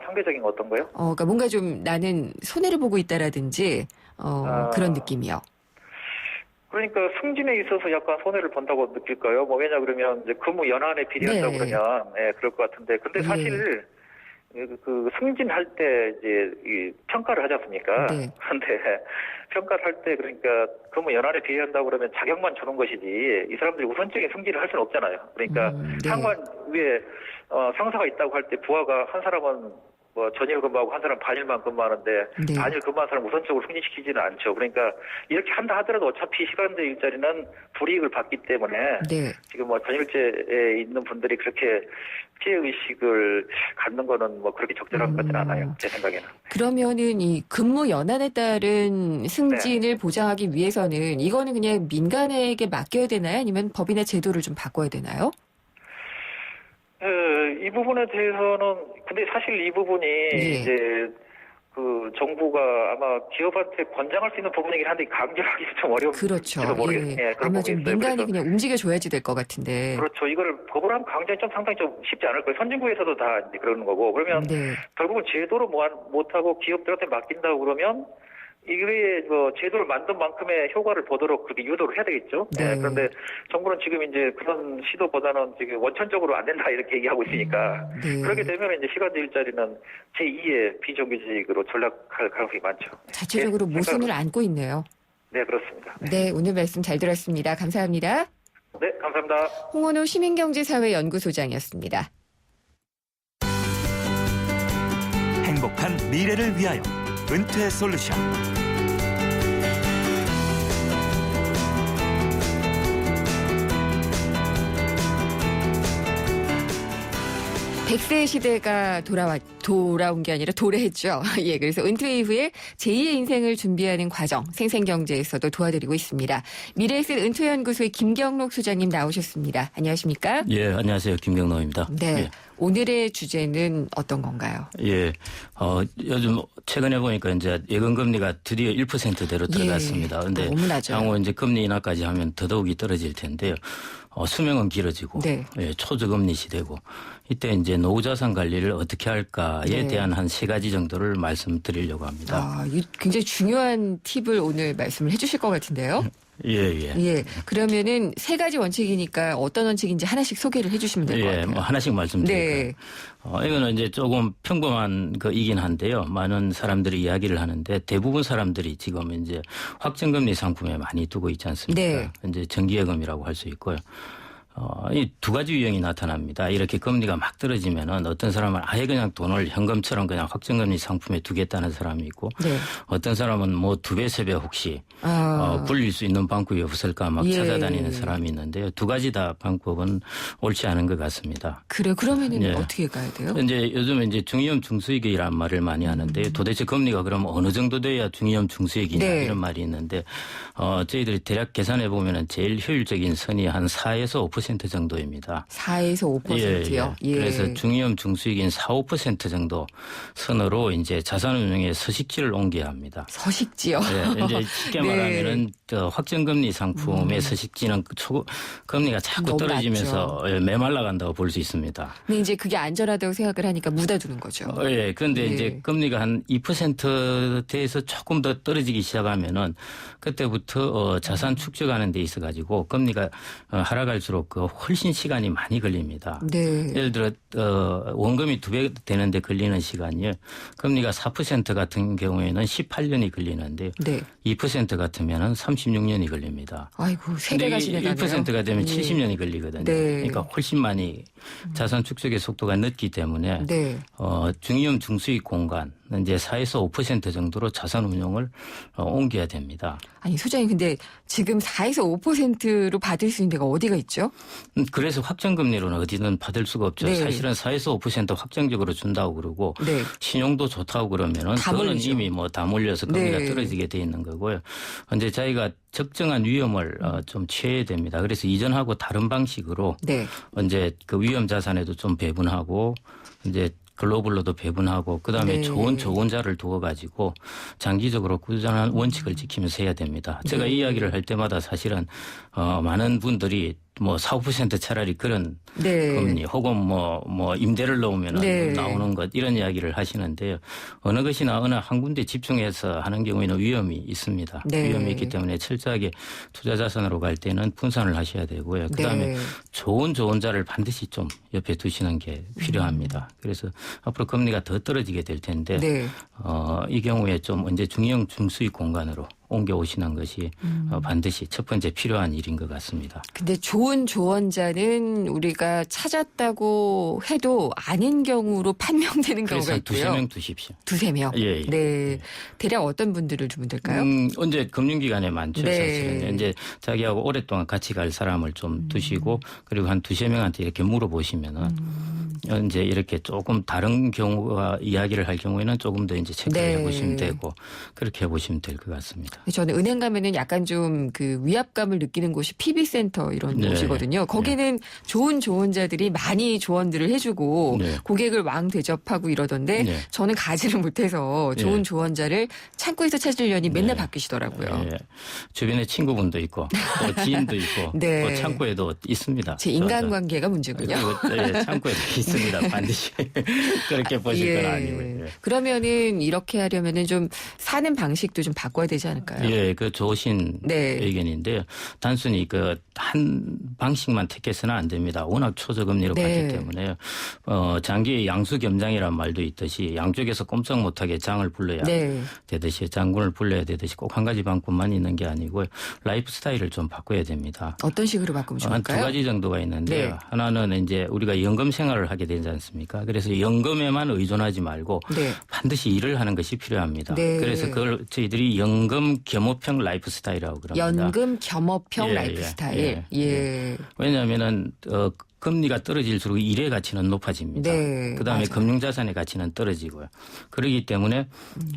상대적인 거 어떤 거요? 그러니까 뭔가 좀 나는 손해를 보고 있다라든지 그런 느낌이요. 그러니까 승진에 있어서 약간 손해를 본다고 느낄까요? 뭐 왜냐 그러면 이제 근무 연한에 비례한다고 네. 그러면 그럴 것 같은데 근데 사실 그 승진할 때 이제 이 평가를 하지 않습니까? 네. 근데 평가를 할 때 그러니까 근무 연한에 비례한다고 그러면 자격만 주는 것이지 이 사람들이 우선적인 승진을 할 수는 없잖아요. 그러니까 네. 상관 위에 상사가 있다고 할 때 부하가 한 사람은 뭐 전일 근무하고 한 사람 반일만 근무하는데 네. 반일 근무한 사람 우선적으로 승진시키지는 않죠. 그러니까 이렇게 한다 하더라도 어차피 시간제 일자리는 불이익을 받기 때문에 네. 지금 뭐 전일제에 있는 분들이 그렇게 피해 의식을 갖는 거는 뭐 그렇게 적절한 것 같지는 않아요. 제 생각에는. 그러면은 이 근무 연한에 따른 승진을 보장하기 위해서는 이거는 그냥 민간에게 맡겨야 되나요? 아니면 법이나 제도를 좀 바꿔야 되나요? 이 부분에 대해서는 근데 사실 이 부분이 이제 그 정부가 아마 기업한테 권장할 수 있는 부분이긴 한데 강제하기 좀 어려운지도 그렇죠. 모르겠어요. 예. 그런 아마 부분이 좀 있어요. 민간이 그래서 그냥 움직여줘야지 될 것 같은데. 그렇죠. 이거를 법으로 하면 강제는 좀 상당히 좀 쉽지 않을 거예요. 선진국에서도 다 이제 그러는 거고 그러면 네. 결국은 제도로 못하고 기업들한테 맡긴다고 그러면 이게 뭐 제도를 만든 만큼의 효과를 보도록 그렇게 유도를 해야 되겠죠. 네. 그런데 정부는 지금 이제 그런 시도보다는 지금 원천적으로 안 된다 이렇게 얘기하고 있으니까 네. 그렇게 되면 이제 시간제 일자리는 제2의 비정규직으로 전락할 가능성이 많죠. 자체적으로 네, 모순을 생각은- 안고 있네요. 네, 그렇습니다. 네, 오늘 말씀 잘 들었습니다. 감사합니다. 네, 감사합니다. 홍원호 시민경제사회연구소장이었습니다. 행복한 미래를 위하여 은퇴 솔루션. 100세 시대가 돌아온 게 아니라 도래했죠. 예, 그래서 은퇴 이후에 제2의 인생을 준비하는 과정, 생생경제에서도 도와드리고 있습니다. 미래에셋 은퇴연구소의 김경록 소장님 나오셨습니다. 안녕하십니까? 예, 안녕하세요. 김경록입니다. 네. 예. 오늘의 주제는 어떤 건가요? 예. 요즘 최근에 보니까 이제 예금 금리가 드디어 1%대로 들어갔습니다. 그런데 너무 낮아요. 향후 이제 금리 인하까지 하면 더더욱이 떨어질 텐데요. 수명은 길어지고 네. 예, 초저금리 시대고 이때 이제 노후자산 관리를 어떻게 할까에 네. 대한 한 3가지 정도를 말씀드리려고 합니다. 아, 이 굉장히 중요한 팁을 오늘 말씀을 해주실 것 같은데요. 예. 예. 그러면은 3가지 원칙이니까 어떤 원칙인지 하나씩 소개를 해주시면 될 것 예, 같아요. 뭐 하나씩 말씀드릴까요? 네. 이거는 이제 조금 평범한 거이긴 한데요. 많은 사람들이 이야기를 하는데 대부분 사람들이 지금 이제 확정금리 상품에 많이 두고 있지 않습니까? 네. 이제 정기예금이라고 할 수 있고요. 이 2가지 유형이 나타납니다. 이렇게 금리가 막 떨어지면은 어떤 사람은 아예 그냥 돈을 현금처럼 그냥 확정금리 상품에 두겠다는 사람이 있고 네. 어떤 사람은 뭐 2배, 3배 혹시 굴릴 수 있는 방법이 없을까 막 예. 찾아다니는 사람이 있는데요. 2가지 다 방법은 옳지 않은 것 같습니다. 그래요. 그러면은 예. 어떻게 가야 돼요? 이제 요즘에 이제 중위험 중수익이라는 말을 많이 하는데 도대체 금리가 그럼 어느 정도 돼야 중위험 중수익이냐 네. 이런 말이 있는데 저희들이 대략 계산해 보면은 제일 효율적인 선이 한 4에서 5% 정도입니다. 4에서 5%요. 예. 그래서 중위험 중수익인 4, 5% 정도 선으로 이제 자산운용의 서식지를 옮겨야 합니다. 서식지요. 네, 이제 쉽게 네. 말하면은 확정금리 상품의 서식지는 금리가 자꾸 너무 떨어지면서 메말라 간다고 볼 수 있습니다. 근데 이제 그게 안전하다고 생각을 하니까 묻어두는 거죠. 예. 그런데 네. 이제 금리가 한 2%대에서 조금 더 떨어지기 시작하면은 그때부터 자산 축적하는 데 있어 가지고 금리가 하락할수록 훨씬 시간이 많이 걸립니다. 네. 예를 들어 원금이 2배 되는데 걸리는 시간이 금리가 4% 같은 경우에는 18년이 걸리는데 네. 2% 같으면은 36년이 걸립니다. 아이고, 근데 3배가 이 지나가네요. 1%가 되면 예. 70년이 걸리거든요. 네. 그러니까 훨씬 많이 자산 축적의 속도가 늦기 때문에 네. 중위험 중수익 공간 이제 4에서 5% 정도로 자산 운용을 옮겨야 됩니다. 아니, 소장님, 근데 지금 4에서 5%로 받을 수 있는 데가 어디가 있죠? 그래서 확정금리로는 어디든 받을 수가 없죠. 네. 사실은 4에서 5% 확정적으로 준다고 그러고 네. 신용도 좋다고 그러면은 다 그거는 몰리죠. 이미 뭐 다 몰려서 금리가 네. 떨어지게 돼 있는 거고요. 근데 저희가 적정한 위험을 좀 취해야 됩니다. 그래서 이전하고 다른 방식으로 네. 이제 그 위험 자산에도 좀 배분하고 이제 글로벌로도 배분하고 그다음에 네. 좋은 조언자를 두어 가지고 장기적으로 꾸준한 원칙을 지키면서 해야 됩니다. 제가 네. 이 이야기를 할 때마다 사실은 많은 분들이 뭐 4, 5% 차라리 그런 네. 금리 혹은 뭐 임대를 넣으면 네. 나오는 것 이런 이야기를 하시는데요. 어느 것이나 어느 한 군데 집중해서 하는 경우에는 위험이 있습니다. 네. 위험이 있기 때문에 철저하게 투자 자산으로 갈 때는 분산을 하셔야 되고요. 그다음에 네. 좋은 조언자를 반드시 좀 옆에 두시는 게 필요합니다. 그래서 앞으로 금리가 더 떨어지게 될 텐데 네. 이 경우에 좀 이제 중형 중수익 공간으로 옮겨오시는 것이 반드시 첫 번째 필요한 일인 것 같습니다. 근데 좋은 조언자는 우리가 찾았다고 해도 아닌 경우로 판명되는 경우가 그래서 있고요. 2-3명 두십시오. 2-3명. 예, 예. 네. 대략 어떤 분들을 주면 될까요? 언제 금융기관에 많죠, 네. 사실은. 이제 자기하고 오랫동안 같이 갈 사람을 좀 두시고 그리고 한 2-3명한테 이렇게 물어보시면은 이제 이렇게 조금 다른 경우와 이야기를 할 경우에는 조금 더 이제 체크를 네. 해보시면 되고 그렇게 해보시면 될 것 같습니다. 저는 은행 가면은 약간 좀 그 위압감을 느끼는 곳이 PB센터 이런 네. 곳이거든요. 거기는 좋은 조언자들이 많이 조언들을 해주고 네. 고객을 왕 대접하고 이러던데 네. 저는 가지를 못해서 좋은 네. 조언자를 창구에서 찾으려니 맨날 네. 바뀌시더라고요. 예. 주변에 친구분도 있고 또 지인도 있고 네. 또 창고에도 있습니다. 제 인간관계가 문제군요. 예, 창고에도 있습니다. 반드시 그렇게 보실 건 아니고요. 예. 그러면은 이렇게 하려면은 좀 사는 방식도 좀 바꿔야 되지 않을까요? 예, 그 좋으신 네. 의견인데요. 단순히 그 한 방식만 택해서는 안 됩니다. 워낙 초저금리로 네. 갔기 때문에 장기의 양수겸장이라는 말도 있듯이 양쪽에서 꼼짝 못하게 장을 불러야 네. 되듯이 장군을 불러야 되듯이 꼭 한 가지 방법만 있는 게 아니고 라이프 스타일을 좀 바꿔야 됩니다. 어떤 식으로 바꾸면 한 좋을까요? 2가지 정도가 있는데요. 네. 하나는 이제 우리가 연금 생활을 하게 되지 않습니까? 그래서 연금에만 의존하지 말고 네. 반드시 일을 하는 것이 필요합니다. 네. 그래서 그걸 저희들이 연금 겸업형 라이프 스타일이라고 그럽니다. 연금 겸업형 예, 라이프 예, 스타일. 예, 예. 왜냐하면은 금리가 떨어질수록 일의 가치는 높아집니다. 네, 그다음에 맞아요. 금융자산의 가치는 떨어지고요. 그렇기 때문에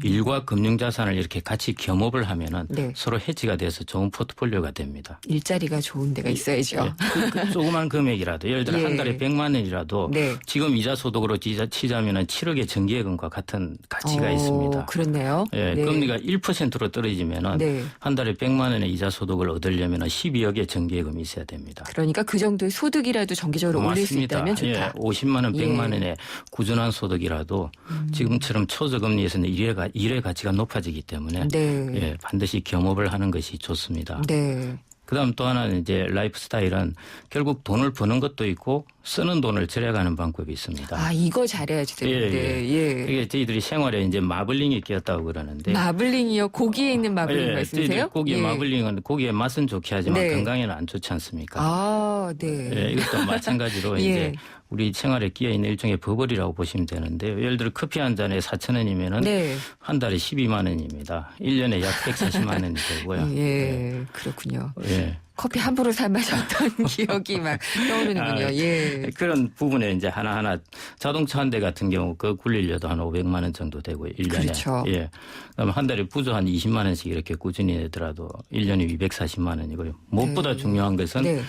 일과 금융자산을 이렇게 같이 겸업을 하면은 네. 서로 해지가 돼서 좋은 포트폴리오가 됩니다. 일자리가 좋은 데가 있어야죠. 그 조그만 금액이라도 예를 들어 예. 한 달에 100만 원이라도 네. 지금 이자 소득으로 치자면은 7억의 정기예금과 같은 가치가 있습니다. 그렇네요. 예, 네. 금리가 1%로 떨어지면은 네. 한 달에 100만 원의 이자 소득을 얻으려면 12억의 정기예금이 있어야 됩니다. 그러니까 그 정도의 소득이라도 정기적으로 올릴 수 맞습니다. 있다면 좋다. 예, 50만 원, 100만 예. 원의 꾸준한 소득이라도 지금처럼 초저금리에서는 일의 가치가 높아지기 때문에 네. 예, 반드시 겸업을 하는 것이 좋습니다. 네. 그다음 또 하나는 이제 라이프 스타일은 결국 돈을 버는 것도 있고 쓰는 돈을 절약하는 방법이 있습니다. 아, 이거 잘해야지 되는데. 예. 이게 저희들이 생활에 이제 마블링이 끼었다고 그러는데. 마블링이요? 고기에 있는 마블링 말씀이세요? 저희들 고기 예. 마블링은 고기의 맛은 좋게 하지만 네. 건강에는 안 좋지 않습니까? 아, 네. 예, 이것도 마찬가지로 예. 이제 우리 생활에 끼어 있는 일종의 버블이라고 보시면 되는데 예를 들어 커피 한 잔에 4,000원이면은 네. 한 달에 12만 원입니다. 1년에 약 140만 원이 되고요. 예, 그렇군요. 예. 커피 함부로 사 마셨던 기억이 막 떠오르는군요. 아, 예. 그런 부분에 이제 하나하나 자동차 한 대 같은 경우 그 굴리려도 한 500만 원 정도 되고 1년에. 그렇죠. 예. 그다음에 한 달에 부조 한 20만 원씩 이렇게 꾸준히 내더라도 1년에 240만 원이고요. 무엇보다 네. 중요한 것은 네.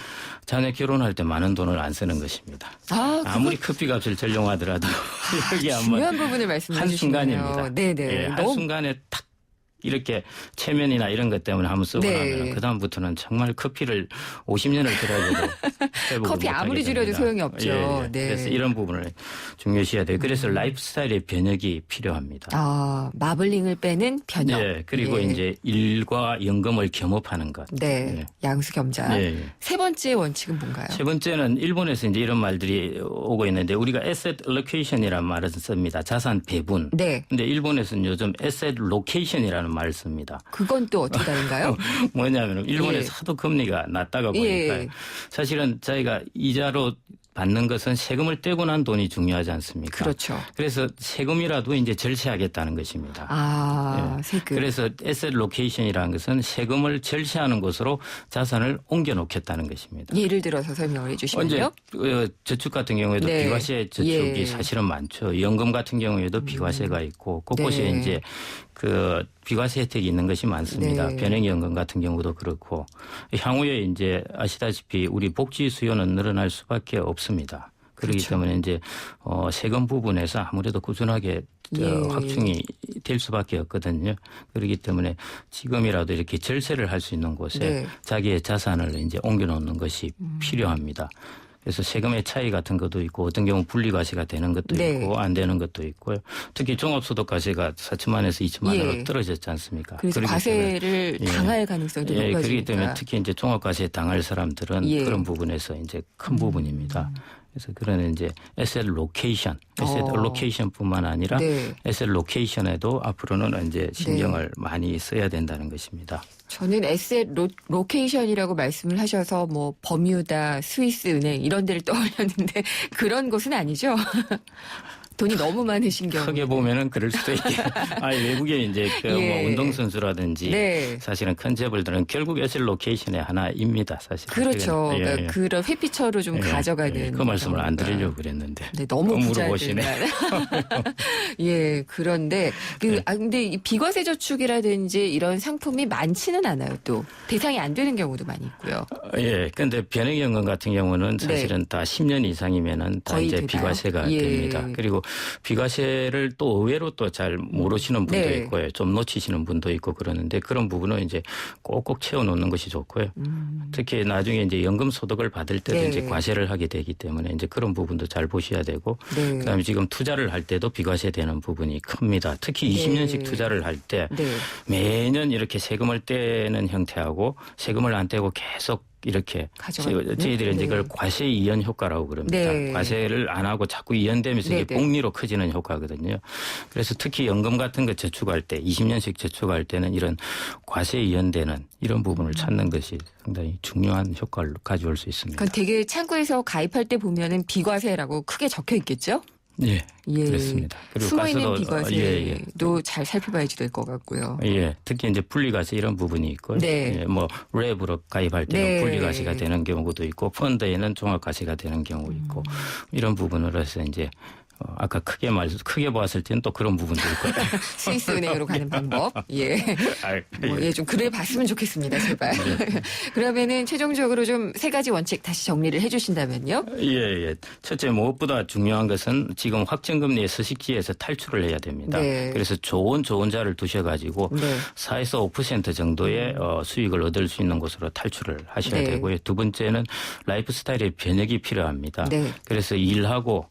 자녀 결혼할 때 많은 돈을 안 쓰는 것입니다. 아, 아무리 커피값을 전용하더라도 여기 한번 중요한 부분을 말씀해 한 주시네요. 순간입니다. 네네. 예, 한 너무 순간에 탁 이렇게 체면이나 이런 것 때문에 한번 쓰고 네. 나면 그 다음부터는 정말 커피를 50년을 들여도 회복을 커피 아무리 못하게 줄여도 됩니다. 소용이 없죠. 예, 네. 그래서 이런 부분을 중요시해야 돼요. 그래서 라이프 스타일의 변혁이 필요합니다. 아, 마블링을 빼는 변형. 예, 그리고 예. 이제 일과 연금을 겸업하는 것. 네. 예. 양수겸자. 예, 예. 세 번째 원칙은 뭔가요? 세 번째는 일본에서 이제 이런 말들이 오고 있는데 우리가 asset allocation이라는 말을 씁니다. 자산 배분. 네. 근데 일본에서는 요즘 asset location이라는 말을 씁니다. 그건 또 어떻게 다른가요? 뭐냐면 일본에서 예. 하도 금리가 낮다가 보니까 예. 사실은 저희가 이자로 받는 것은 세금을 떼고 난 돈이 중요하지 않습니까? 그렇죠. 그래서 세금이라도 이제 절세하겠다는 것입니다. 아, 예. 세금. 그래서 에셋 로케이션이라는 것은 세금을 절세하는 곳으로 자산을 옮겨 놓겠다는 것입니다. 예를 들어서 설명을 이제 해주시면요. 저축 같은 경우에도 네. 비과세 저축이 예. 사실은 많죠. 연금 같은 경우에도 비과세가 있고 곳곳에 네. 이제 그 비과세 혜택이 있는 것이 많습니다. 네. 변형연금 같은 경우도 그렇고 향후에 이제 아시다시피 우리 복지 수요는 늘어날 수밖에 없습니다. 그렇기 그렇죠. 때문에 이제 세금 부분에서 아무래도 꾸준하게 예. 확충이 될 수밖에 없거든요. 그렇기 때문에 지금이라도 이렇게 절세를 할 수 있는 곳에 네. 자기의 자산을 이제 옮겨놓는 것이 필요합니다. 그래서 세금의 차이 같은 것도 있고 어떤 경우 분리과세가 되는 것도 네. 있고 안 되는 것도 있고요. 특히 종합소득과세가 4천만 원에서 2천만 예. 원으로 떨어졌지 않습니까? 그래서 그렇기 과세를 때문에, 당할 가능성도 예, 높아지니까. 그렇기 때문에 특히 이제 종합과세 당할 사람들은 예. 그런 부분에서 이제 큰 부분입니다. 그래서 그런 이제 에셋 로케이션, 에셋 로케이션뿐만 아니라 네. 에셋 로케이션에도 앞으로는 이제 신경을 많이 써야 된다는 것입니다. 저는 에셋 로케이션이라고 말씀을 하셔서 뭐 버뮤다, 스위스 은행 이런 데를 떠올렸는데 그런 곳은 아니죠. 돈이 너무 많으신 경우. 크게 보면은 그럴 수도 있게. 외국에 이제 그 예. 뭐 운동선수라든지 네. 사실은 큰 재벌들은 결국 에셋 로케이션의 하나입니다. 사실. 그렇죠. 예, 그러니까 예. 그런 회피처로 좀 예, 가져가는. 예. 그 말씀을 안 경우가. 드리려고 그랬는데. 네, 너무 물어보시네. 부자들만. 예, 그런데 네. 근데 이 비과세 저축이라든지 이런 상품이 많지는 않아요. 또 대상이 안 되는 경우도 많이 있고요. 예. 근데 변액연금 같은 경우는 사실은 다 10년 이상이면은 다 거의 이제 되나요? 비과세가 예. 됩니다. 그리고 비과세를 또 의외로 또 잘 모르시는 분도 네. 있고요. 좀 놓치시는 분도 있고 그러는데 그런 부분은 이제 꼭꼭 채워 놓는 것이 좋고요. 특히 나중에 이제 연금 소득을 받을 때도 네. 이제 과세를 하게 되기 때문에 이제 그런 부분도 잘 보셔야 되고 네. 그다음에 지금 투자를 할 때도 비과세 되는 부분이 큽니다. 특히 네. 20년씩 투자를 할 때 네. 매년 이렇게 세금을 떼는 형태하고 세금을 안 떼고 계속 이렇게 가져가는? 저희들이 이제 네. 그걸 과세 이연 효과라고 그럽니다. 네. 과세를 안 하고 자꾸 이연되면서 이게 네, 네. 복리로 커지는 효과거든요. 그래서 특히 연금 같은 거 저축할 때 20년씩 저축할 때는 이런 과세 이연되는 이런 부분을 찾는 것이 상당히 중요한 효과를 가져올 수 있습니다. 그건 되게 창구에서 가입할 때 보면은 비과세라고 크게 적혀 있겠죠? 예, 예. 그렇습니다. 그리고 숨어있는 가스도 비과세도 잘 살펴봐야지 될 것 같고요. 예, 특히 이제 분리과세 이런 부분이 있고, 네. 예, 뭐 랩으로 가입할 때는 네. 분리과세가 되는 경우도 있고, 펀드에는 종합과세가 되는 경우 있고, 이런 부분으로 해서 이제 아까 크게 보았을 때는 또 그런 부분도 있고. 스위스 은행으로 가는 방법. 예. 좀 글을 봤으면 좋겠습니다, 제발. 그러면은 최종적으로 좀 세 가지 원칙 다시 정리를 해주신다면요. 예. 첫째, 무엇보다 중요한 것은 지금 확정금리의 서식지에서 탈출을 해야 됩니다. 네. 그래서 좋은 자를 두셔가지고 네. 4에서 5% 정도의 수익을 얻을 수 있는 곳으로 탈출을 하셔야 네. 되고요. 두 번째는 라이프 스타일의 변혁이 필요합니다. 네. 그래서 일하고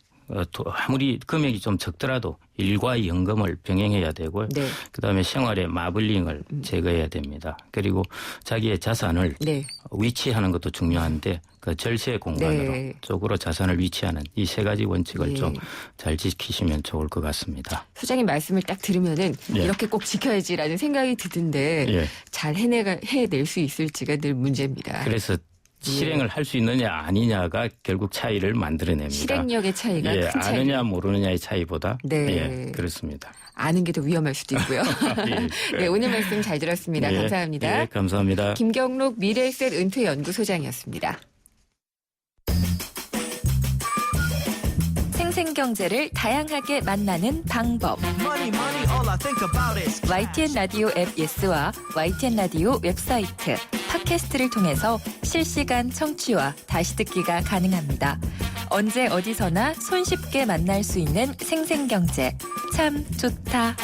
아무리 금액이 좀 적더라도 일과 연금을 병행해야 되고요. 네. 그다음에 생활의 마블링을 제거해야 됩니다. 그리고 자기의 자산을 네. 위치하는 것도 중요한데 그 절세 공간으로 네. 쪽으로 자산을 위치하는 이 세 가지 원칙을 예. 좀 잘 지키시면 좋을 것 같습니다. 소장님 말씀을 딱 들으면은 예. 이렇게 꼭 지켜야지라는 생각이 드는데 예. 잘 해낼 수 있을지가 늘 문제입니다. 그래서 실행을 할 수 있느냐 아니냐가 결국 차이를 만들어냅니다. 실행력의 차이가 예, 큰 차이. 아느냐 모르느냐의 차이보다 네. 예, 그렇습니다. 아는 게 더 위험할 수도 있고요. 예. 네, 오늘 말씀 잘 들었습니다. 예, 감사합니다. 예, 감사합니다. 김경록 미래에셋 은퇴연구소장이었습니다. 생생경제를 다양하게 만나는 방법. YTN 라디오 앱 예스와 YTN 라디오 웹사이트, 팟캐스트를 통해서 실시간 청취와 다시 듣기가 가능합니다. 언제 어디서나 손쉽게 만날 수 있는 생생경제. 참 좋다.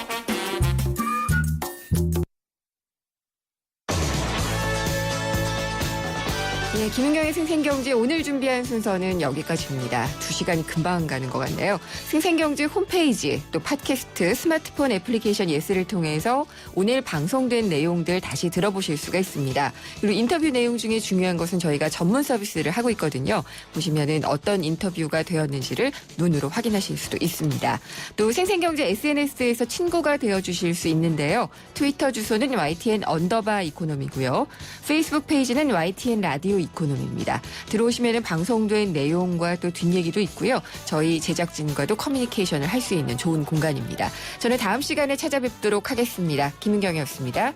네, 김은경의 생생경제 오늘 준비한 순서는 여기까지입니다. 2시간이 금방 가는 것 같네요. 생생경제 홈페이지 또 팟캐스트 스마트폰 애플리케이션 예스를 통해서 오늘 방송된 내용들 다시 들어보실 수가 있습니다. 그리고 인터뷰 내용 중에 중요한 것은 저희가 전문 서비스를 하고 있거든요. 보시면은 어떤 인터뷰가 되었는지를 눈으로 확인하실 수도 있습니다. 또 생생경제 SNS에서 친구가 되어주실 수 있는데요. 트위터 주소는 YTN_이코노미고요. 페이스북 페이지는 YTN 라디오 이코노미입니다. 들어오시면 방송된 내용과 또 뒷얘기도 있고요. 저희 제작진과도 커뮤니케이션을 할 수 있는 좋은 공간입니다. 저는 다음 시간에 찾아뵙도록 하겠습니다. 김은경이었습니다.